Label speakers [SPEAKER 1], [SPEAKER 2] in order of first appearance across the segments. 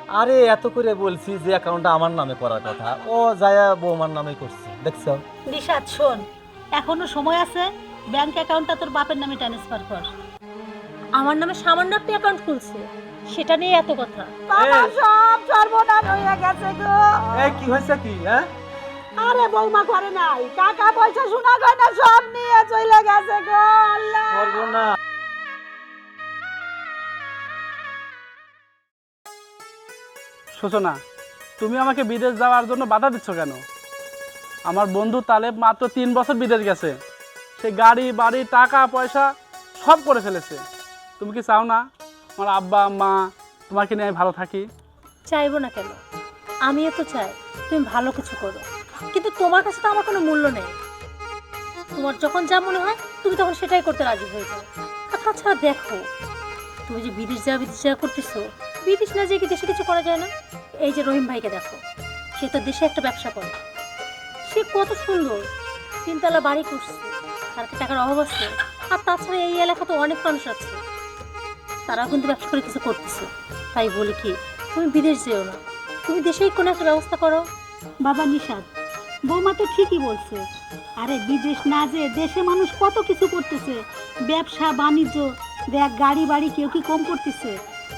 [SPEAKER 1] আরে এত করে বলছি যে অ্যাকাউন্টটা আমার নামে করার কথা, ও যায়া বৌমার নামে করছে, দেখছো?
[SPEAKER 2] নিশাদ শোন, এখনো সময় আছে, ব্যাংক অ্যাকাউন্টটা তোর বাপের নামে ট্রান্সফার কর। আমার নামে সামান্য একটা অ্যাকাউন্ট খুলছে, সেটা নিয়ে এত কথা।
[SPEAKER 1] বাবা,
[SPEAKER 2] সব সর্বনাশ হয়ে গেছে গো।
[SPEAKER 1] এই কি হয়েছে কি? হ্যাঁ,
[SPEAKER 2] আরে বৌমা করে নাই, টাকা পয়সা সোনা গয়না সব নিয়ে চলে গেছে গো। আল্লাহ,
[SPEAKER 1] করবো না।
[SPEAKER 3] সূচনা, তুমি আমাকে বিদেশ যাওয়ার জন্য বাধা দিচ্ছ কেন? আমার বন্ধু তালেব মাত্র 3 বছর বিদেশ গেছে, সে গাড়ি বাড়ি টাকা পয়সা সব করে ফেলেছে। তুমি কি চাও না আমার আব্বা মা তোমাকে নিয়ে আমি ভালো থাকি?
[SPEAKER 2] চাইবো না কেন, আমিও তো চাই তুমি ভালো কিছু করো, কিন্তু তোমার কাছে তো আমার কোনো মূল্য নেই। তোমার যখন যা মনে হয় তুমি তখন সেটাই করতে রাজি হয়ে যাও। আর তাছাড়া দেখো, তুমি যে বিদেশ যাওয়া করতেছো, বিদেশ না যেয়ে কি দেশে কিছু করা যায় না? এই যে রহিম ভাইকে দেখো, সে তো দেশে একটা ব্যবসা করে, সে কত সুন্দর, 3 তলা বাড়ি করছে, তার কি টাকার অভাব আছে? আর তাছাড়া এই এলাকা তো অনেক মানুষ আছে, তারাও কিন্তু ব্যবসা করে কিছু করতেছে। তাই বলি কি, তুমি বিদেশ যেও না, তুমি দেশেই কোনো একটা ব্যবস্থা করো। বাবা নিশাদ, বৌমা তো ঠিকই বলছে। আরে বিদেশ না যে দেশে মানুষ কত কিছু করতেছে, ব্যবসা বাণিজ্য, দেখ গাড়ি বাড়ি কেউ কি কম করতেছে।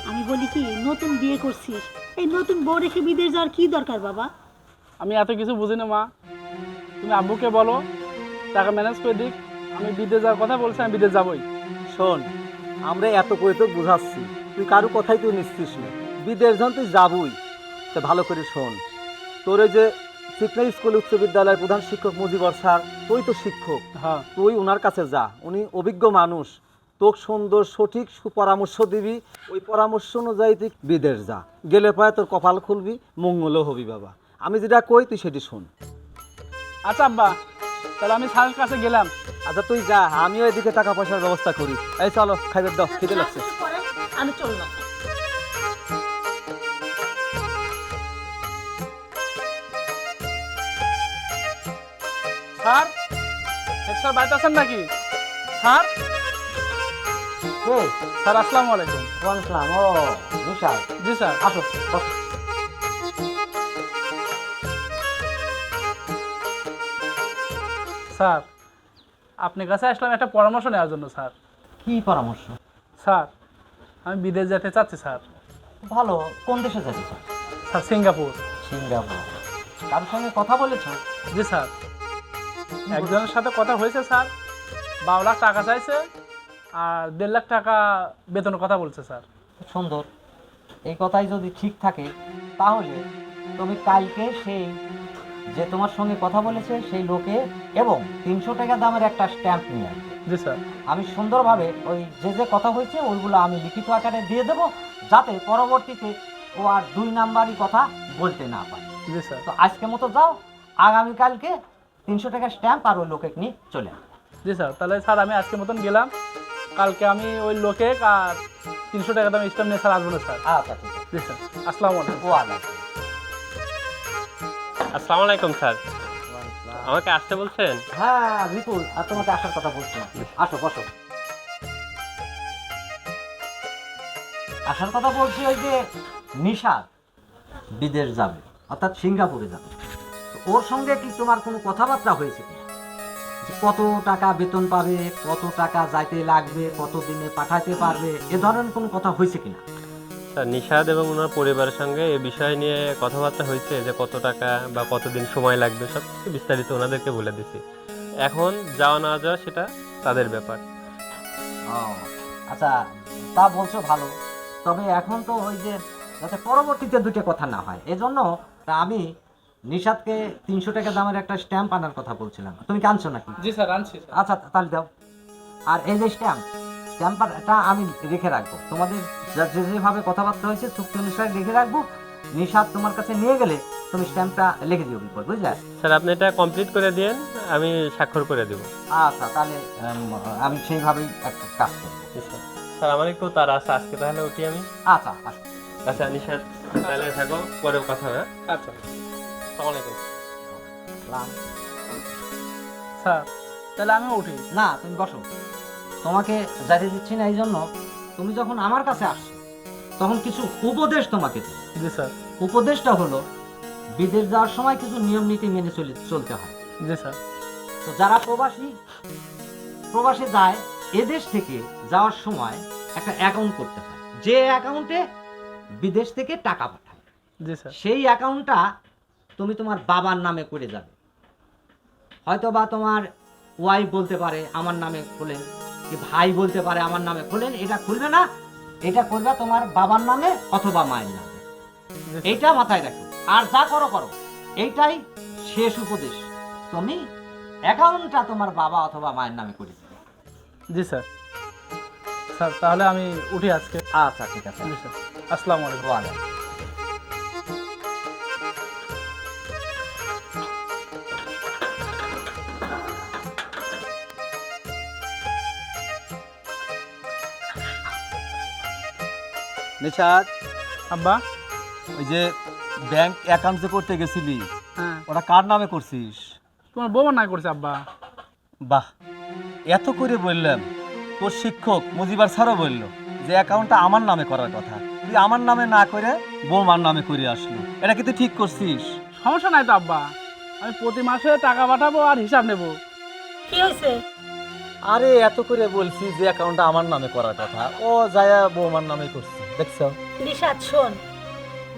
[SPEAKER 2] আমি বলি কি, নতুন বিয়ে করছিস, এই নতুন বউ রেখে বিদেশ যাওয়ার কি দরকার বাবা?
[SPEAKER 3] আমি এত কিছু বুঝি না মা, তুমি আব্বুকে বলো টাকা ম্যানেজ করে দিক। আমি বিদেশ যাওয়ার কথা বলছি, আমি বিদেশ যাবই।
[SPEAKER 1] শোন, আমরা এত করে তো বুঝাচ্ছি, তুই কারো কথাই তুই নিচ্ছিস না। বিদেশ যখন তুই যাবই, তা ভালো করে শোন। তোর এই যে চিকনা স্কুল উচ্চ বিদ্যালয়ের প্রধান শিক্ষক মুজিবর স্যার, তুই তো শিক্ষক,
[SPEAKER 3] হ্যাঁ,
[SPEAKER 1] তুই ওনার কাছে যা, উনি অভিজ্ঞ মানুষ, তোকে সুন্দর সঠিক সুপরামর্শ দিবি। ওই পরামর্শ অনুযায়ী তুই বিদেশ যা, গেলে পরে তোর কপাল খুলবি, মঙ্গলও হবি বাবা। আমি যেটা কই তুই সেটি শোন।
[SPEAKER 3] আচ্ছা আব্বা, তাহলে আমি স্যারের কাছে গেলাম।
[SPEAKER 1] আচ্ছা তুই যা, আমিও এদিকে টাকা পয়সার ব্যবস্থা করি। এই চলো, খাইবে দাও, খিদে লাগছে।
[SPEAKER 2] আমি চললাম।
[SPEAKER 3] স্যার, হেড স্যার বাড়িতে আছেন নাকি? স্যার, স্যার আসসালামু আলাইকুম।
[SPEAKER 1] ওয়ালাইকুম। ও নিশাদ,
[SPEAKER 3] জি স্যার।
[SPEAKER 1] আসো বসো।
[SPEAKER 3] স্যার, আপনার কাছে আসলাম একটা পরামর্শ নেওয়ার জন্য স্যার।
[SPEAKER 1] কি পরামর্শ?
[SPEAKER 3] স্যার, আমি বিদেশ যেতে চাচ্ছি স্যার।
[SPEAKER 1] ভালো, কোন দেশে যাবি স্যার?
[SPEAKER 3] Sir Singapore.
[SPEAKER 1] সিঙ্গাপুর? কারোর সঙ্গে কথা বলেছো?
[SPEAKER 3] জি স্যার, একজনের সাথে কথা হয়েছে স্যার, 12 লাখ টাকা চাইছে আর 1.5 লাখ টাকা বেতনের কথা বলছে স্যার।
[SPEAKER 4] সুন্দর। এই কথাই যদি ঠিক থাকে তাহলে তুমি কালকে সেই যে তোমার সঙ্গে কথা বলেছে সেই লোকে এবং 300 টাকা দামের একটা স্ট্যাম্প নিয়ে আসবে।
[SPEAKER 3] জি স্যার।
[SPEAKER 4] আমি সুন্দরভাবে ওই যে কথা হয়েছে ওইগুলো আমি লিখিত আকারে দিয়ে দেবো, যাতে পরবর্তীতে ও আর 2 নাম্বারই কথা বলতে না পারে।
[SPEAKER 3] জি স্যার।
[SPEAKER 4] তো আজকে মতো যাও, আগামীকালকে 300 টাকা স্ট্যাম্প আর ওই লোকে নিয়ে চলে আসবে।
[SPEAKER 3] জি স্যার, তাহলে স্যার আমি আজকের মতন গেলাম, কালকে আমি ওই লোকে আর 300 টাকা দাম স্ট্যাম্প নিয়ে স্যার আসবো না স্যার।
[SPEAKER 4] আচ্ছা ঠিক আছে।
[SPEAKER 3] জি স্যার, আসসালামু আলাইকুম।
[SPEAKER 4] ওয়ালাইকুম।
[SPEAKER 5] আসসালামু আলাইকুম স্যার, আমাকে আসতে বলছেন?
[SPEAKER 4] হ্যাঁ বিপুল, আর তোমাকে আসার কথা বলছিলাম। আসো বসো। আসার কথা বলছি ওই যে নিশাদ বিদেশ যাবে, অর্থাৎ সিঙ্গাপুরে যাবে। তো ওর সঙ্গে কি তোমার কোনো কথাবার্তা হয়েছে কি? যে কত টাকা বেতন পাবে, কত টাকা যাইতে লাগবে, কত দিনে পাঠাতে পারবে, এ ধরনের কোনো কথা হয়েছে কিনা?
[SPEAKER 5] স্যার, নিশাদ এবং ওনার পরিবারের সঙ্গে এ বিষয় নিয়ে কথাবার্তা হয়েছে, যে কত টাকা বা কতদিন সময় লাগবে সব কিছু বিস্তারিত ওনাদেরকে বলে দিছি। এখন যাওয়া না যাওয়া সেটা তাদের ব্যাপার।
[SPEAKER 4] ও আচ্ছা, তা বলছো ভালো। তবে এখন তো ওই যে যাতে পরবর্তীতে দুটো কথা না হয়, এজন্য তা আমি নিশাদকে 300 টাকা দামের একটা স্ট্যাম্প আনার কথা বলছিলাম। তুমি কি আনছো নাকি?
[SPEAKER 3] জি স্যার, আনছি স্যার।
[SPEAKER 4] আচ্ছা তাহলে দাও। আর এই যে স্ট্যাম্পটা আমি রেখে রাখবো, তোমাদের যেভাবে কথাবার্তা হয়েছে চুক্তি অনুসারে রেখে রাখবো। নিশাদ তোমার কাছে নিয়ে গেলে তুমি স্ট্যাম্পটা লিখে দিও বিপদ, বুঝলে?
[SPEAKER 5] স্যার, আপনি এটা কমপ্লিট করে দিন, আমি স্বাক্ষর করে দেবো।
[SPEAKER 4] আচ্ছা তাহলে আমি সেইভাবেই একটা কাজ করবো।
[SPEAKER 5] জি স্যার। স্যার, আমার একটু তার আছে আজকে, তাহলে উঠি আমি।
[SPEAKER 4] আচ্ছা আসো।
[SPEAKER 5] আচ্ছা নিশাদ, তাহলে থাকো, পরে কথা হবে।
[SPEAKER 3] আচ্ছা
[SPEAKER 5] আসসালামু আলাইকুম।
[SPEAKER 4] সালাম।
[SPEAKER 3] স্যার, তাহলে আমি উঠি।
[SPEAKER 4] না তুমি বসো, তোমাকে যাইতে দিচ্ছি না এই জন্য, তুমি যখন আমার কাছে আসছো তখন কিছু উপদেশ তোমাকে দেব।
[SPEAKER 3] জি স্যার।
[SPEAKER 4] উপদেশটা হলো বিদেশ যাওয়ার সময় কিছু নিয়ম নীতি মেনে চলতে হয়।
[SPEAKER 3] জি স্যার।
[SPEAKER 4] তো যারা প্রবাসে যায়, এদেশ থেকে যাওয়ার সময় একটা অ্যাকাউন্ট করতে হয়, যে অ্যাকাউন্টে বিদেশ থেকে টাকা পাঠায়।
[SPEAKER 3] জি স্যার।
[SPEAKER 4] সেই অ্যাকাউন্টটা তুমি তোমার বাবার নামে করে যাবে। হয়তো বা তোমার ওয়াইফ বলতে পারে আমার নামে খোলেন, কি ভাই বলতে পারে আমার নামে খোলেন। এটা খুলবে না, এটা করবে তোমার বাবার নামে অথবা মায়ের নামে। এইটা মাথায় রাখো। আর যা করো করো, এইটাই শেষ উপদেশ। তুমি অ্যাকাউন্টটা তোমার বাবা অথবা মায়ের নামে করে দিবে।
[SPEAKER 3] জি স্যার। স্যার তাহলে আমি উঠি আজকে।
[SPEAKER 4] আচ্ছা ঠিক আছে।
[SPEAKER 3] জি স্যার। আসসালামু আলাইকুম।
[SPEAKER 4] ওয়ালাইকুম।
[SPEAKER 1] নিশাদ,
[SPEAKER 3] আব্বা।
[SPEAKER 1] ওই যে ব্যাংক অ্যাকাউন্ট যে করতে গেছিলি,
[SPEAKER 3] হ্যাঁ,
[SPEAKER 1] ওটা কার নামে করছিস?
[SPEAKER 3] তোমার বৌমা নাই করছে আব্বা।
[SPEAKER 1] বাহ, এত করে বললাম, তোর শিক্ষক মুজিবার স্যারও বলল যে অ্যাকাউন্টটা আমার নামে করার কথা, তুই আমার নামে না করে বৌমার নামে করে আসলো। এটা কি তুই ঠিক করছিস?
[SPEAKER 3] সমস্যা নাই তো আব্বা, আমি প্রতি মাসে টাকা পাঠাবো আর হিসাব নেব।
[SPEAKER 2] কি হয়েছে?
[SPEAKER 1] আরে এত করে বলছি যে অ্যাকাউন্টটা আমার নামে করার কথা, ও যায়া বৌমার নামে করছে, দেখছো?
[SPEAKER 2] নিশাদ শোন,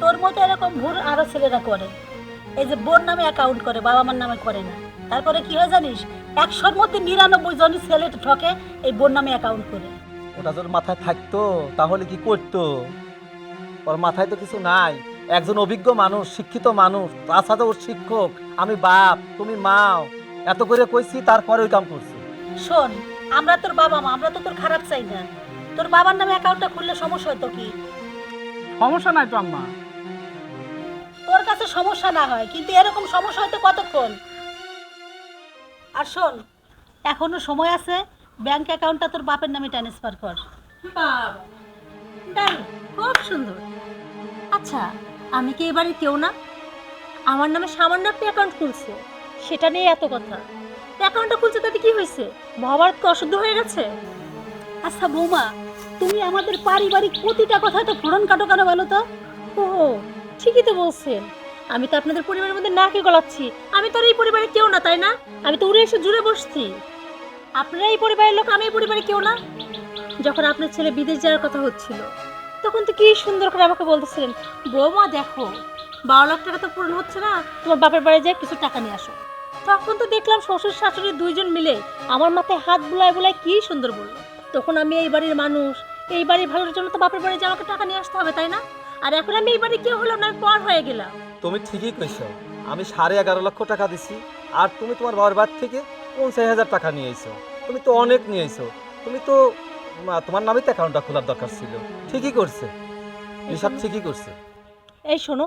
[SPEAKER 2] তোর মতো এরকম ভুল আরো ছেলেরা করে। এই যে বোন নামে অ্যাকাউন্ট করে, বাবা মার নামে করে না। তারপরে কি হয় জানিস, 100-র মধ্যে 99 জনই ছেলে ঠকে এই বোন নামে অ্যাকাউন্ট করে।
[SPEAKER 1] ওটা তোর মাথায় থাকতো তাহলে কি করতো? ওর মাথায় তো কিছু নাই। একজন অভিজ্ঞ মানুষ, শিক্ষিত মানুষ, তাছাড়া ওর শিক্ষক, আমি বাপ, তুমি মা, এত করে কইছি তারপরে ওই কাম করছি।
[SPEAKER 2] শোন, আমরা তোর বাবা মা, আমরা তো তোর খারাপ চাই না। তোর বাবার নামে অ্যাকাউন্টটা খুললে সমস্যা হতো কি?
[SPEAKER 3] সমস্যা নাই তো আম্মা।
[SPEAKER 2] তোর কাছে সমস্যা না হয়, কিন্তু এরকম সমস্যা হয়তো কতক্ষণ। আর শোন, এখনো সময় আছে, ব্যাংক অ্যাকাউন্টটা তোর বাপের নামে ট্রান্সফার কর। বাবা, দারুণ, খুব সুন্দর। আচ্ছা, আমি কি এবারে কেউ না? আমার নামে সামান্য একটা অ্যাকাউন্ট খুলছে, সেটা নিয়ে এত কথা। অ্যাকাউন্টটা খুলছে তাতে কি হয়েছে? মহাভারত কি অশুদ্ধ হয়ে গেছে? আচ্ছা বৌমা, তুমি আমাদের পারিবারিক প্রতিটা কথা তো ফোড়ন কাটো কেন বলো তো? ও ঠিকই তো বলছেন, আমি তো আপনাদের পরিবারের মধ্যে নাকি গলাচ্ছি। আমি তো আর এই পরিবারে কেউ না, তাই না? আমি তো উড়ে এসে জুড়ে বসছি। আপনারা এই পরিবারের লোক, আমি এই পরিবারে কেউ না। যখন আপনার ছেলে বিদেশ যাওয়ার কথা হচ্ছিল, তখন তো কি সুন্দর করে আমাকে বলতেছিলেন, বৌমা দেখো 12 লাখ টাকা তো পূরণ হচ্ছে না, তোমার বাপের বাড়ি যেয়ে কিছু টাকা নিয়ে আসো। তখন তো দেখলাম শ্বশুর শাশুড়ি দুইজন মিলে আমার মাথায় হাত বুলায় বুলায় কি সুন্দর বললো। তখন আমি এই বাড়ির মানুষ, এই বাড়ির ভালোর জন্য তো বাপের বাড়ি যে আমাকে টাকা নিয়ে আসতে হবে, তাই না? আর এখন আমি এই বাড়ি কেউ হলাম না, আমি পর হয়ে গেলাম।
[SPEAKER 1] তুমি ঠিকই কইছো, আমি 11.5 লক্ষ টাকা দিছি, আর তুমি তোমার বাবার বাড়ি থেকে 50,000 টাকা নিয়ে এসো। তুমি তো অনেক নিয়ে এসো। তুমি তো তোমার নামে তো অ্যাকাউন্টটা খোলার দরকার ছিল। ঠিকই করছে, নিশাদ ঠিকই করছে।
[SPEAKER 2] এই শোনো,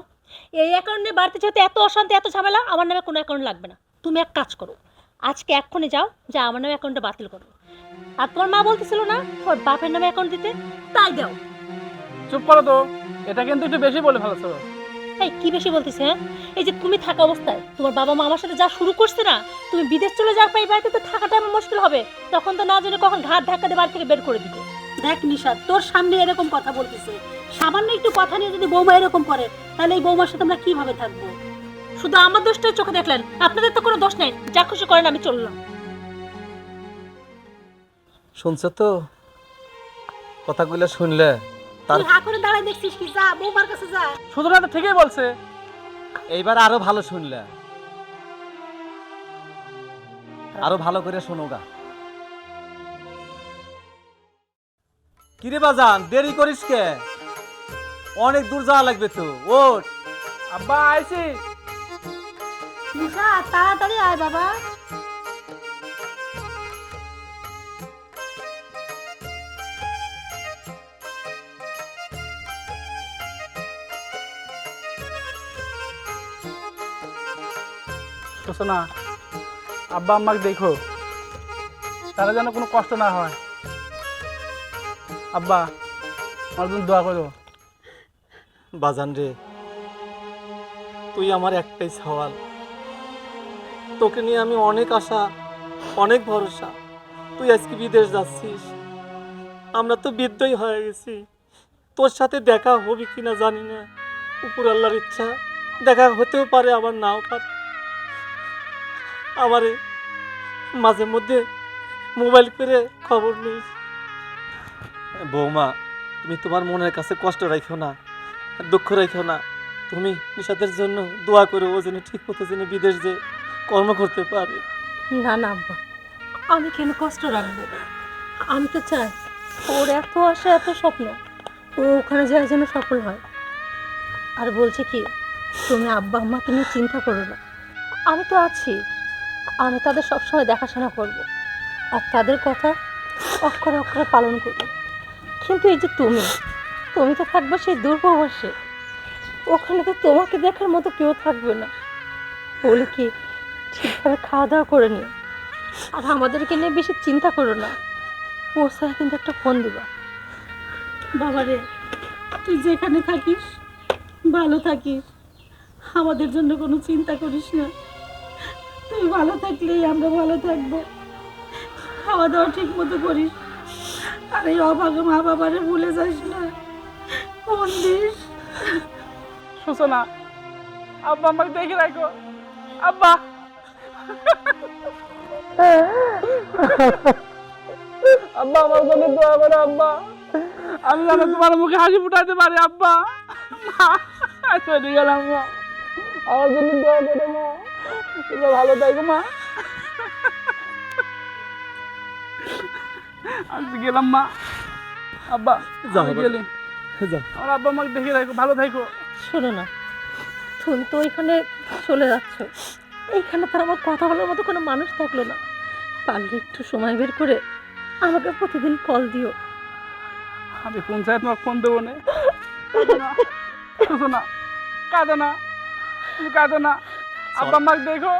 [SPEAKER 2] এই অ্যাকাউন্ট নিয়ে বাড়িতে যেহেতু এত অশান্তি, এত ঝামেলা, আমার নামে কোনো অ্যাকাউন্ট লাগবে না। তুমি এক কাজ করো, আজকে এক্ষুনি যাও, যা আমার নামে অ্যাকাউন্টটা বাতিল করো। আর তোমার মা বলতেছিল না তোর বাপের নামে অ্যাকাউন্ট দিতে, তাই দাও।
[SPEAKER 3] চুপ করো তো, এটা কিন্তু একটু বেশি বলে ফেলেছো।
[SPEAKER 2] এই কি বেশি বলতেছে? হ্যাঁ, এই যে তুমি থাকা অবস্থায় তোমার বাবা মা আমার সাথে যা শুরু করছে না, তুমি বিদেশ চলে যাওয়ার পর এই বাড়িতে তো থাকাটা আমার মুশকিল হবে। তখন তো না জানি কখন ঘাট ধাক্কা দিয়ে বাড়ি থেকে বের করে দিবে। দেখ নিশাদ, তোর সামনে এরকম কথা বলতেছে, সামান্য একটু কথা নিয়ে যদি বৌমা এরকম করে, তাহলে এই বৌমার সাথে আমরা কিভাবে থাকবো? শুধু আমার দোষটাই চোখে দেখলেন, আপনাদের তো কোনো দোষ নেই। যা খুশি করেন, আমি চললাম।
[SPEAKER 1] শুনছো তো কথাগুলো? শুনলে তার
[SPEAKER 2] তুই হা করে দাঁড়ায় দেখছিস কি? যা বৌমার কাছে যা।
[SPEAKER 3] শুধু না তো ঠিকই বলছে।
[SPEAKER 1] এইবার আরো ভালো শুনলে, আরো ভালো করে শোনো গা। কিরে বাজান, দেরি করিস কে? অনেক দূর যাওয়া লাগবে তো, ওঠ।
[SPEAKER 3] আব্বা আইছি।
[SPEAKER 2] নিশা তাড়াতাড়ি আয় বাবা।
[SPEAKER 3] বুঝছো না, আব্বা আম্মাকে দেখো, তারা যেন কোনো কষ্ট না হয়। আব্বা আমার জন্য দোয়া করো।
[SPEAKER 1] বাজান রে, তুই আমার একটাই সওয়াল, তোকে নিয়ে আমি অনেক আশা, অনেক ভরসা। তুই আজকে বিদেশ যাচ্ছিস, আমরা তো বৃদ্ধই হয়ে গেছি, তোর সাথে দেখা হবে কিনা জানি না, উপর আল্লাহর ইচ্ছা দেখা হতেও পারে আবার নাও পারে। আমারে মাঝে মধ্যে মোবাইল করে খবর নিই। বৌমা, তুমি তোমার মনের কাছে কষ্ট রাখো না, দুঃখ রাখো না। তুমি নিশাতের জন্য দোয়া করো, ও যেন ঠিক মতো যেন বিদেশ যে কর্ম করতে পারে।
[SPEAKER 2] না না আব্বা, আমি কেন কষ্ট রাখবো? আমি তো চাই ওর এত আশা এত স্বপ্ন, ও ওখানে যাওয়ার জন্য সফল হয়। আর বলছে কি, তুমি আব্বা আম্মাকে নিয়ে চিন্তা করো না, আমি তো আছি, আমি তাদের সবসময় দেখাশোনা করব আর তাদের কথা অক্ষরে অক্ষরে পালন করব। কিন্তু এই যে তুমি তো থাকবে সেই দূরপ্রবাসে, ওখানে তো তোমাকে দেখার মতো কেউ থাকবে না। বলে কি ঠিকভাবে খাওয়া দাওয়া করে নিও, আর আমাদেরকে নিয়ে বেশি চিন্তা করো না। পৌঁছায় কিন্তু একটা ফোন দিবা।
[SPEAKER 6] বাবারে, তুই যেখানে থাকিস ভালো থাকিস, আমাদের জন্য কোনো চিন্তা করিস না। তুই ভালো থাকলেই আমরা ভালো থাকবো। খাওয়া দাওয়া ঠিক মতো করিস, আর এই অভাগা মা বাবারে ভুলে যাস না, ফোন দিস।
[SPEAKER 3] সূচনা, আব্বা আমাকে দেখে রাখো। আব্বা, আব্বা আমার জন্য দোয়া করো আব্বা, আমি যেন তোমার মুখে হাসি ফুটাতে পারি আব্বা। চলে গেলাম মা, আমার জন্য দোয়া করো মা, তুমি ভালো থাকো মা। আমি গেলাম মা। আব্বা
[SPEAKER 1] যাও
[SPEAKER 3] আমি
[SPEAKER 1] বাবা।
[SPEAKER 3] গেলি,
[SPEAKER 1] যাও।
[SPEAKER 3] আমার আব্বা আমাকে দেখে রাখো, ভালো থাকো।
[SPEAKER 2] শোনো না, তুমি তো ওইখানে চলে যাচ্ছ, এইখানে তো আমার কথা বলার মতো কোনো মানুষ থাকলো না। পারলে একটু সময় বের করে আমাকে প্রতিদিন কল দিও।
[SPEAKER 3] আমি ফোন চাই, তোমাকে ফোন দেবো না। না কাঁদো না, তুমি কাঁদো না। আব্বা আমাকে দেখো,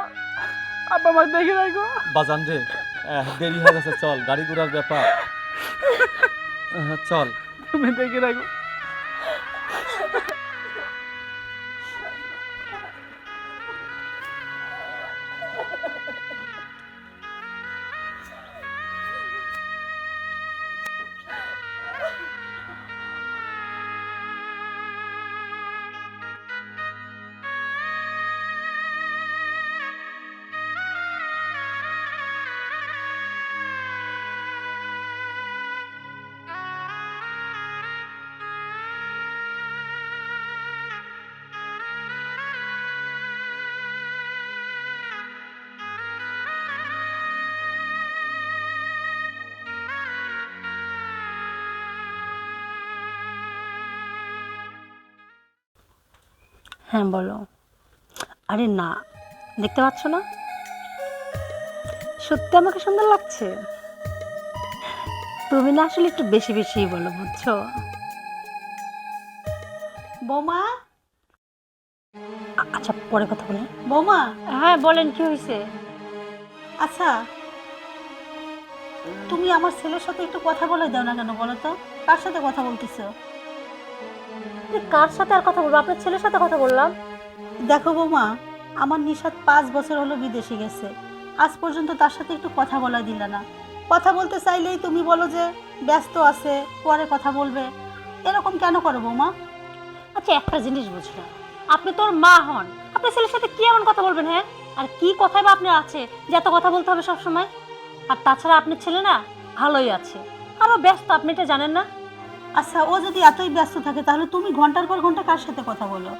[SPEAKER 3] আব্বা আমাকে দেখে রাখো।
[SPEAKER 1] বাজান রে, দেরি হয়ে গেছে, চল, গাড়ি ঘোড়ার ব্যাপার। চল।
[SPEAKER 3] তুমি দেখে রাখো।
[SPEAKER 2] হ্যাঁ বলো। আরে না, দেখতে পাচ্ছ না সত্যি আমাকে সুন্দর লাগছে? তুমি না আসলে একটু বেশি বেশি বলো, বুঝছো?
[SPEAKER 6] বৌমা,
[SPEAKER 2] আচ্ছা পরে কথা বলে।
[SPEAKER 6] বৌমা,
[SPEAKER 2] হ্যাঁ বলেন, কি হয়েছে?
[SPEAKER 6] আচ্ছা তুমি আমার ছেলের সাথে একটু কথা বলে দাও না কেন বলো তো? কার সাথে কথা বলতেছো?
[SPEAKER 2] কার সাথে আর কথা বলবো? আপনার ছেলের সাথে কথা বললাম।
[SPEAKER 6] দেখো বৌমা, আমার নিশাত 5 বছর হলো বিদেশে গেছে, আজ পর্যন্ত তার সাথে একটু কথা বলা দিল না। কথা বলতে চাইলেই তুমি বলো যে ব্যস্ত আছে, পরে কথা বলবে। এরকম কেন করো বৌমা?
[SPEAKER 2] আচ্ছা একটা জিনিস বুঝলাম, আপনি তোর মা হন, আপনার ছেলের সাথে কি এমন কথা বলবেন? হ্যাঁ, আর কি কথাই বা আপনার আছে যে এত কথা বলতে হবে সব সময়? আর তাছাড়া আপনার ছেলে না ভালোই আছে, আরো ব্যস্ত, আপনি এটা জানেন না?
[SPEAKER 6] আচ্ছা ও যদি এতই ব্যস্ত থাকে তাহলে তুমি ঘন্টার পর ঘন্টা কার সাথে কথা বলো?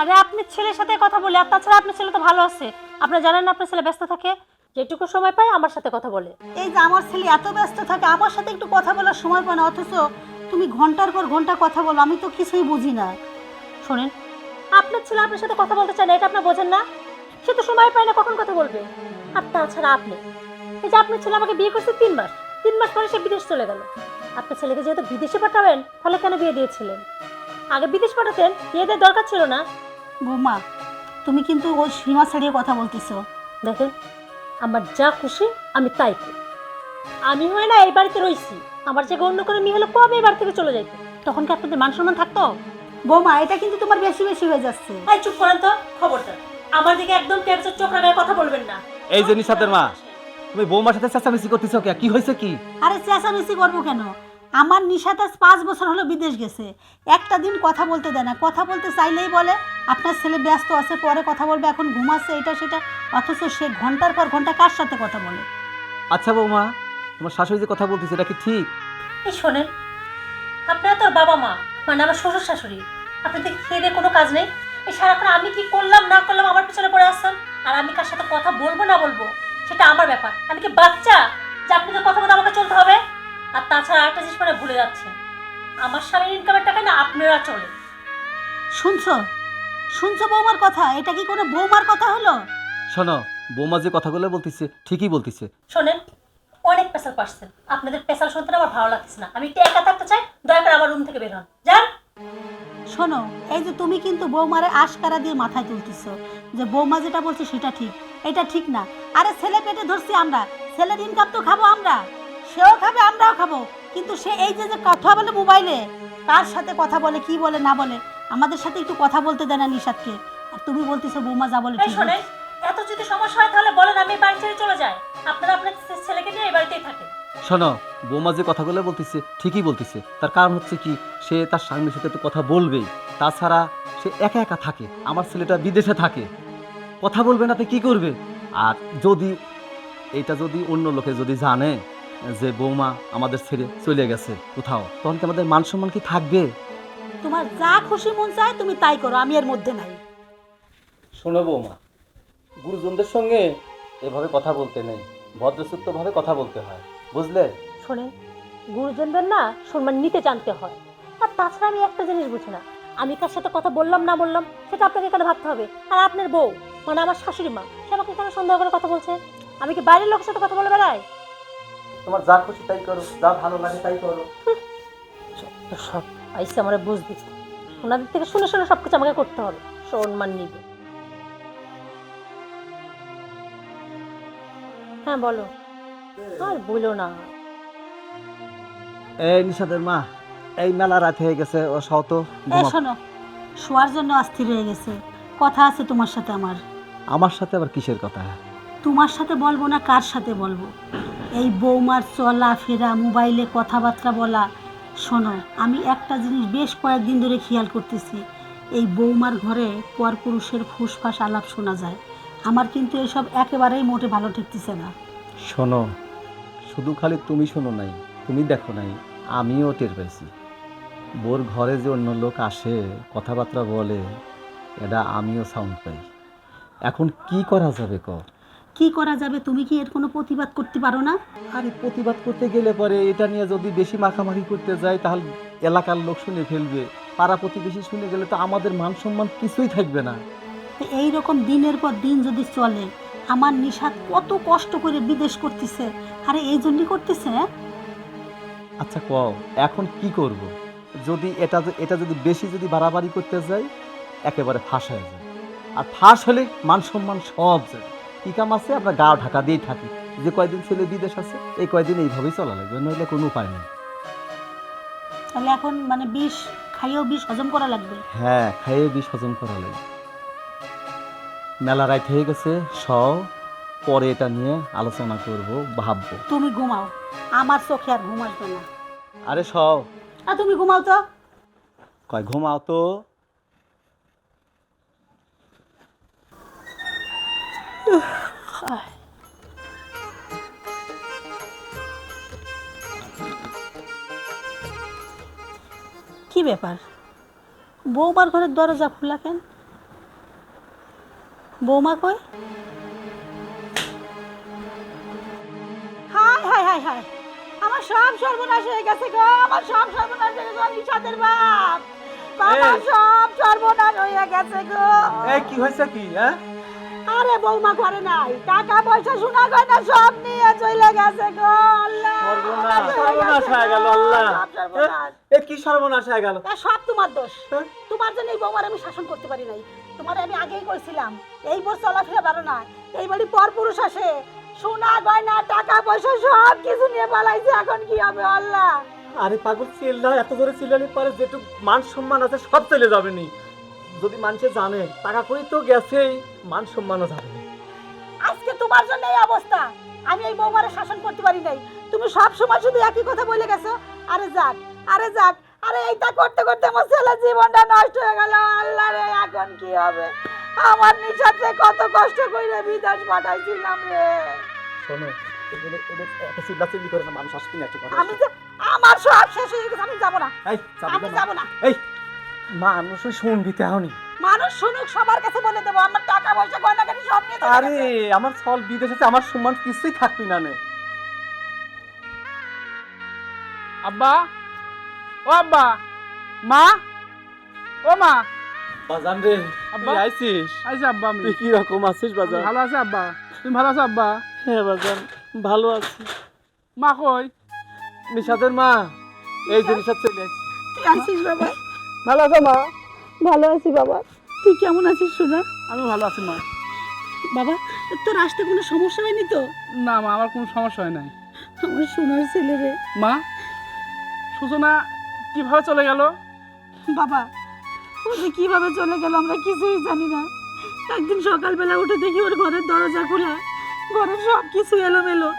[SPEAKER 2] আরে আপনার ছেলের সাথে কথা বলে, আর তাছাড়া আপনার ছেলে তো ভালো আছে, আপনি জানেন না আপনার ছেলে ব্যস্ত থাকে, যেটুকু সময় পায় আমার সাথে কথা বলে।
[SPEAKER 6] এই যে আমার ছেলে এত ব্যস্ত থাকে, আমার সাথে একটু কথা বলার সময় পায় না, অথচ তুমি ঘন্টার পর ঘন্টা কথা বলো, আমি তো কিছুই বুঝি না।
[SPEAKER 2] শোনেন, আপনার ছেলে আপনার সাথে কথা বলতে চায় না, এটা আপনি বোঝেন না? সে তো সময় পায় না, কখন কথা বলবে? আর তাছাড়া আপনি, এই যে আপনার ছেলে আমাকে বিয়ে করছে 3 মাস, 3 মাস পরে সে বিদেশ চলে গেল। আপনার ছেলেকে যেহেতু বিদেশে পাঠাবেন, তাহলে কেন বিয়ে দিয়েছিলেন? আগে বিদেশ পাঠাতেন, বিয়ে দেওয়ার দরকার ছিল না।
[SPEAKER 6] বৌমা, তুমি কিন্তু ওই সীমা ছাড়িয়ে কথা বলতেছো।
[SPEAKER 2] দেখেন, আমার যা খুশি আমি তাই করি। আমি হয় না এই বাড়িতে রইছি, আমার জায়গায় অন্য করে মেয়ে হলে কবে এই বাড়ি থেকে চলে যাইতো, তখন কি আপনাদের মান সম্মান থাকতো?
[SPEAKER 6] বৌমা, এটা কিন্তু তোমার বেশি বেশি হয়ে যাচ্ছে।
[SPEAKER 2] এই চুপ করেন তো, খবরদার আমার দিকে একদম টেপসের চোখ রাখায় কথা বলবেন না।
[SPEAKER 1] এই যে নিশাতের মা, তুমি বৌমার সাথে চেঁচামেচি করতেছো কে? কি হয়েছে কি?
[SPEAKER 6] আরে চেঁচামেচি করবো কেন? আমার নিশাত আজ 5 বছর হলো বিদেশ গেছে, একটা দিন কথা বলতে দেয় না, কথা বলতে চাইলেই বলে আপনার ছেলে ব্যস্ত আছে, পরে কথা বলবে, এখন ঘুমাচ্ছে, এটা সেটা, অথচ সে ঘন্টার পর ঘন্টা কার সাথে কথা বলে।
[SPEAKER 1] আচ্ছা বৌমা, তোমার শাশুড়ি যে কথা বলতেছে এটা কি ঠিক?
[SPEAKER 2] এই শোনেন, আপনারা তোর বাবা মা, মানে আমার শ্বশুর শাশুড়ি, আপনাদের খেয়ে দিয়ে কোনো কাজ নেই? এই সারাক্ষণ আমি কি করলাম না করলাম আমার পিছনে পড়ে আসছেন, আর আমি কার সাথে কথা বলবো না বলবো সেটা আমার ব্যাপার। আমি কি বাচ্চা যে আপনাদের কথা মতো আমাকে চলতে হবে? আর তাছাড়া আরেকটা জিনিস মানে ভুলে যাচ্ছেন, আমার স্বামীর ইনকামের টাকা না আপনারা চলে।
[SPEAKER 6] শুনছো শুনছো বৌমার কথা? এটা কি কোনো বৌমার কথা হলো?
[SPEAKER 1] শোনো, বৌমা যে কথাগুলো বলতেছে ঠিকই বলতেছে।
[SPEAKER 2] শোনেন, অনেক পেশাল পাচ্ছেন, আপনাদের পেশাল শুনতে না আমার ভালো লাগছে না। আমি একটু একা থাকতে চাই, দয়া করে আমার রুম থেকে বের হন, যান।
[SPEAKER 6] শোনো, এই যে তুমি কিন্তু বৌমারে আশকারা দিয়ে মাথায় তুলতেছো যে বৌমা যেটা বলছে সেটা ঠিক, এটা ঠিক না। আরে ছেলে পেটে ধরছি আমরা, ছেলের ইনকাম তো খাবো আমরা, সেও খাবে আমরাও খাবো, কিন্তু সে এই যে যে কথা বলে মোবাইলে, কার সাথে কথা বলে, কি বলে না বলে, আমাদের সাথে একটু কথা বলতে দেয় না নিশাদকে। আর তুমি বলতেছো বৌমা যা বলে
[SPEAKER 2] এই
[SPEAKER 6] ঠিক।
[SPEAKER 2] শোনেন, এত যদি সমস্যা হয় তাহলে বলেন, আমি বাড়ি ছেড়ে চলে যাই, আপনারা আপনার ছেলেকে নিয়ে এই বাড়িতেই থাকেন।
[SPEAKER 1] শোনো, বৌমা যে কথাগুলো বলতেছে ঠিকই বলতেছে। তার কারণ হচ্ছে কি, সে তার স্বামীর সাথে তো কথা বলবেই, তাছাড়া সে একা একা থাকে, আমার ছেলেটা বিদেশে থাকে, কথা বলবে না তো কি করবে? আর যদি এটা যদি অন্য লোকে যদি জানে যে বৌমা আমাদের ছেড়ে চলে গেছে কোথাও, তখন কি আমাদের মান সম্মান কি থাকবে?
[SPEAKER 6] তোমার যা খুশি মন চায় তুমি তাই করো, আমি এর মধ্যে নাই।
[SPEAKER 1] শোনো বৌমা, গুরুজনদের সঙ্গে এভাবে কথা বলতে নেই, ভদ্রসূক্তভাবে কথা বলতে হয়, বুঝলে?
[SPEAKER 2] শোনেন, গুরুজনদের না সম্মান নিতে জানতে হয়। আর তাছাড়া আমি একটা জিনিস বুঝি না, আমি কার সাথে কথা বললাম না বললাম সেটা আপনাকে কেন ভাবতে হবে? আর আপনার বউ, মানে আমার শাশুড়ি মা, সে আমাকে কেন সন্দেহ করে কথা বলছে? আমি কি বাইরের লোকের সাথে কথা বলে বেড়াই?
[SPEAKER 1] তোমার যা খুশি তাই করো, যা ভালো লাগে তাই করো।
[SPEAKER 2] তো সব আইসে আমার বুঝ দিচ্ছে, ওনাদের থেকে শুনে শুনে সবকিছু আমাকে করতে হবে, সম্মান নিবে। হ্যাঁ বলো। আর বলো না।
[SPEAKER 1] এই নিশাদের মা, এই মেলা রাত হয়ে গেছে, ও সহ তো
[SPEAKER 6] এই শোনো, শোয়ার জন্য অস্থির হয়ে গেছে, কথা আছে তোমার সাথে আমার।
[SPEAKER 1] আমার সাথে আবার কিসের কথা?
[SPEAKER 6] তোমার সাথে বলবো না কার সাথে বলবো? এই বৌমার চলা ফেরা, মোবাইলে কথাবার্তা বলা। শোনো, আমি একটা জিনিস বেশ কয়েকদিন ধরে খেয়াল করতেছি, এই বৌমার ঘরে পরপুরুষের ফুসফাস আলাপ শোনা যায়। আমার কিন্তু এসব একেবারেই মোটে ভালো ঠেকতেছে না।
[SPEAKER 1] শোনো, শুধু খালি তুমি শোনো নাই, তুমি দেখো নাই, আমিও টের পাইছি। বোর ঘরে যে অন্য লোক আসে, কথাবার্তা বলে, এটা আমিও সাউন্ড পাই। এখন কি করা যাবে ক?
[SPEAKER 6] কি করা যাবে? তুমি কি এর কোনো প্রতিবাদ করতে পারো না?
[SPEAKER 1] আরে প্রতিবাদ করতে গেলে পরে এটা নিয়ে যদি বেশি মাখামাখি করতে যায়, তাহলে এলাকার লোক শুনে ফেলবে, পাড়া প্রতিবেশী শুনে গেলে তো আমাদের মান সম্মান কিছুই থাকবে না।
[SPEAKER 6] তো এইরকম দিনের পর দিন যদি চলে, আমার নিশাত কত কষ্ট করে বিদেশ করতেছে, আরে এই জন্যই করতেছে।
[SPEAKER 1] আচ্ছা কও, এখন কি করব? যদি এটা যদি বেশি যদি বাড়াবাড়ি করতে যাই, একেবারে ফাঁস হয়ে যায়, আর ফাঁস হলে মান সম্মান সব যায়। কি কাম আছে, আমরা গা ঢাকা দিয়েই থাকি, যে কয়দিন ছেলে বিদেশ আছে এই কয়দিন এইভাবেই চলা লাগবে, নইলে কোনো উপায় নেই।
[SPEAKER 6] তাহলে এখন মানে বিষ খাইয়েও বিষ হজম করা লাগবে।
[SPEAKER 1] হ্যাঁ, খাইয়ে বিষ হজম করা লাগবে। মেলা রাইট হয়ে গেছে, পরে এটা নিয়ে আলোচনা করব, ভাববো।
[SPEAKER 6] তুমি ঘুমাও, আমার চোখে আর ঘুম আসবে না।
[SPEAKER 1] আরে
[SPEAKER 6] আর তুমি ঘুমাও তো।
[SPEAKER 1] কয় ঘুমাও তো।
[SPEAKER 6] কি ব্যাপার, বৌমার ঘরের দরজা খোলা কেন? বৌমা কই? হায় হায় হায় হায়, আমার সব সর্বনাশ হয়ে গেছে গো, আমার সব সর্বনাশ হয়ে গেছে, নিশাদের বাপ, বাবা সব সর্বনাশ হয়ে গেছে গো।
[SPEAKER 1] এই কি হয়েছে কি? হ্যাঁ,
[SPEAKER 6] আরে বৌমা ঘরে নাই, টাকা পয়সা সোনা গয়না সব নিয়ে চলে গেছে গো। আল্লাহ,
[SPEAKER 1] সর্বনাশ হয়ে গেল। আল্লাহ,
[SPEAKER 6] সব সর্বনাশ।
[SPEAKER 1] এ কি সর্বনাশ হয়ে গেল?
[SPEAKER 6] তা সব তোমার দোষ, তোমার জন্য এই বৌমার আমি শাসন করতে পারি নাই। তোমার আমি আগেই কইছিলাম এই বোর চলাফেরা পারো না, এই বাড়ি পর পুরুষ আসে, সোনা গয়না টাকা পয়সা সব কিছু নিয়ে পালাইছে, এখন কি হবে? আল্লাহ।
[SPEAKER 1] আরে পাগল, চিল্লা, এত জোরে চিল্লানি পরে যেটুক মান সম্মান আছে সব চলে যাবে নি। যদি মানুষে জানে টাকা কই তো গেছেই, মান সম্মানও যাবে না।
[SPEAKER 6] আজকে তোমার জন্য এই অবস্থা, আমি এই বৌমারে শাসন করতে পারি নাই। তুমি সব সময় শুধু একই কথা বলে গেছো, আরে যাক, আরে যাক, আরে এইটা করতে করতে আমার ছেলের জীবনটা নষ্ট হয়ে গেল। আল্লাহ রে, এখন কি হবে? আমার নিশাতে কত কষ্ট করে বিদেশ পাঠাইছিলাম রে।
[SPEAKER 1] শোনো, এত চিল্লাচিল্লি করে না, মানুষ আসবে না, একটু কথা
[SPEAKER 6] আমি যে আমার সব শেষ হয়ে গেছে, আমি যাবো না,
[SPEAKER 1] এই, যাবি
[SPEAKER 6] আমি
[SPEAKER 1] না?
[SPEAKER 6] যাবো না।
[SPEAKER 1] এই মানুষ শুনবি তেহনি।
[SPEAKER 6] মানুষ শুনুক, সবার কাছে বলে দেবো আমার টাকা পয়সা গয়নাগাটি সব নিয়ে চলে
[SPEAKER 1] আরে
[SPEAKER 6] গেছে।
[SPEAKER 1] আমার ছল বিদেশ আছে, আমার সম্মান কিছুই থাকবি না নে।
[SPEAKER 3] আব্বা, ও আব্বা, মা, ও মা।
[SPEAKER 1] বাজান রে,
[SPEAKER 3] আব্বা?
[SPEAKER 1] তুই আইছিস?
[SPEAKER 3] আইসি আব্বা, আমি
[SPEAKER 1] তুই কি রকম আছিস বাজান?
[SPEAKER 3] ভালো আছি আব্বা, তুমি ভালো আছো আব্বা?
[SPEAKER 1] হ্যাঁ বাজান, ভালো আছি।
[SPEAKER 3] মা কই?
[SPEAKER 1] নিশাদের মা, এই যে নিশাদ চলে আসছে।
[SPEAKER 6] তুই আছিস বাবা?
[SPEAKER 1] ভালো আছো মা?
[SPEAKER 6] ভালো আছি বাবা, তুই কেমন আছিস সোনা?
[SPEAKER 3] আমি ভালো আছি মা।
[SPEAKER 6] বাবা, তোর আসতে কোনো সমস্যা হয়নি তো?
[SPEAKER 3] না মা, আমার কোনো সমস্যা হয় নাই।
[SPEAKER 6] আমার সোনার ছেলে রে।
[SPEAKER 3] মা, সূচনা কিভাবে চলে গেল?
[SPEAKER 6] বাবা, ও যে কিভাবে চলে গেল আমরা কিছুই জানি না। একদিন সকালবেলা উঠে দেখি ওর ঘরের দরজা খোলা, ঘরের সব কিছু এলোমেলো,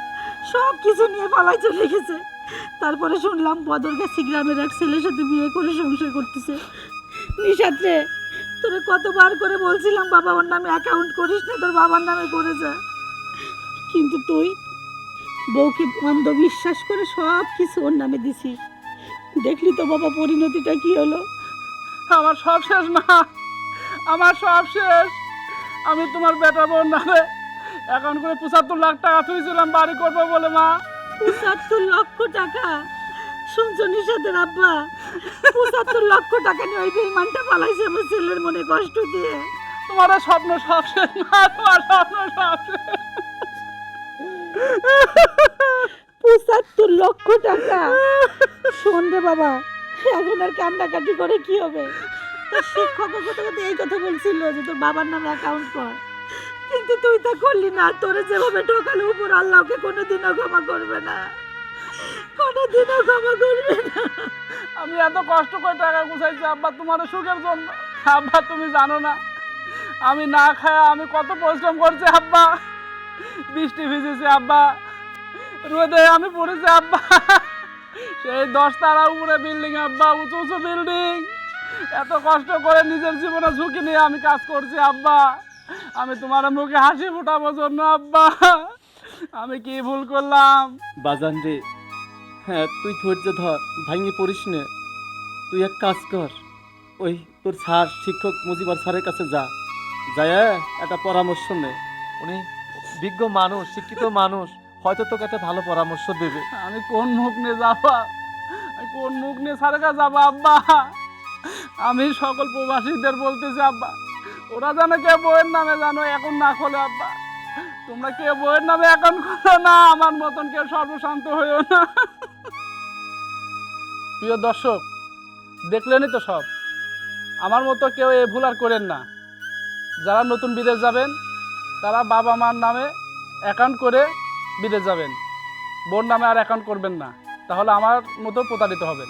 [SPEAKER 6] সব কিছু নিয়ে পালাই চলে গেছে। তারপরে শুনলাম বদরগাছি গ্রামের এক ছেলের সাথে বিয়ে করে সংসার করতেছে। নিশাত রে, তোরে কতবার করে বলছিলাম বাবা ওর নামে অ্যাকাউন্ট করিস না, তোর বাবার নামে করে যা, কিন্তু তুই বউকে অন্ধবিশ্বাস করে সব কিছু ওর নামে দিছিস। দেখলি তো বাবা পরিণতিটা কি হলো?
[SPEAKER 3] আমার সব শেষ মা, আমার সব শেষ। আমি তোমার বেটা বোন নামে অ্যাকাউন্ট করে 75 লাখ টাকা তুইছিলাম বাড়ি করবো বলে মা।
[SPEAKER 6] ৭৫ লক্ষ টাকা? শুনছো নিশাতের আব্বা, ৭৫ লক্ষ টাকা নিয়ে ওই বেঈমানটা পালাইছে আমার ছেলের মনে কষ্ট দিয়ে।
[SPEAKER 3] তোমার এই স্বপ্ন সব শেষ মা, তোমার স্বপ্ন সব শেষ।
[SPEAKER 6] ৭৫ লক্ষ টাকা? শোন রে বাবা, এখন আর কান্নাকাটি করে কি হবে? তোর শিক্ষকের কথা এই কথা বলছিল যে তোর বাবার নামে অ্যাকাউন্ট কর, কিন্তু তুই তা করলি না। তোরে যেভাবে ঠকালো উপর আল্লাহকে কোনোদিনও ক্ষমা করবে না, কোনোদিনও ক্ষমা করবে না।
[SPEAKER 3] আমি এত কষ্ট করে টাকা গুছাইছি আব্বা তোমার সুখের জন্য। আব্বা তুমি জানো না আমি না খায় আমি কত পরিশ্রম করছি আব্বা। বৃষ্টি ভিজেছি আব্বা, রোদে আমি পড়েছি আব্বা। সেই 10 তারা উপরে বিল্ডিং আব্বা, উঁচু উঁচু বিল্ডিং। এত কষ্ট করে নিজের জীবনে ঝুঁকি নিয়ে আমি কাজ করছি আব্বা। আমি তোমার মুখে হাসি ফুটাবার জন্য আব্বা। আমি কি ভুল করলাম?
[SPEAKER 1] বাজান রে, হ্যাঁ তুই ধৈর্য ধর, ভাঙি পড়িস নে। তুই এক কাজ কর, ওই তোর স্যার শিক্ষক মুজিবর স্যারের কাছে যা, যায় একটা পরামর্শ নে। উনি বিজ্ঞ মানুষ, শিক্ষিত মানুষ, হয়তো তোকে একটা ভালো পরামর্শ দেবে।
[SPEAKER 3] আমি কোন মুখ নিয়ে যাবা, আমি কোন মুখ নিয়ে সারকা যাবা আব্বা? আমি সকল প্রবাসীদের বলতেছি আব্বা, ওরা জানে কে বইয়ের নামে জানো এখন না খোলে আব্বা। তোমরা কে বইয়ের নামে এখন খোলো না, আমার মতন কেউ সর্বশান্ত হইও না। প্রিয় দর্শক, দেখলেনই তো সব। আমার মতো কেউ এই ভুল আর করেন না। যারা নতুন বিদেশ যাবেন তারা বাবা মার নামে অ্যাকাউন্ট করে বিদেশ যাবেন, বোন নামে আর অ্যাকাউন্ট করবেন না, তাহলে আমার মতো প্রতারিত হবেন।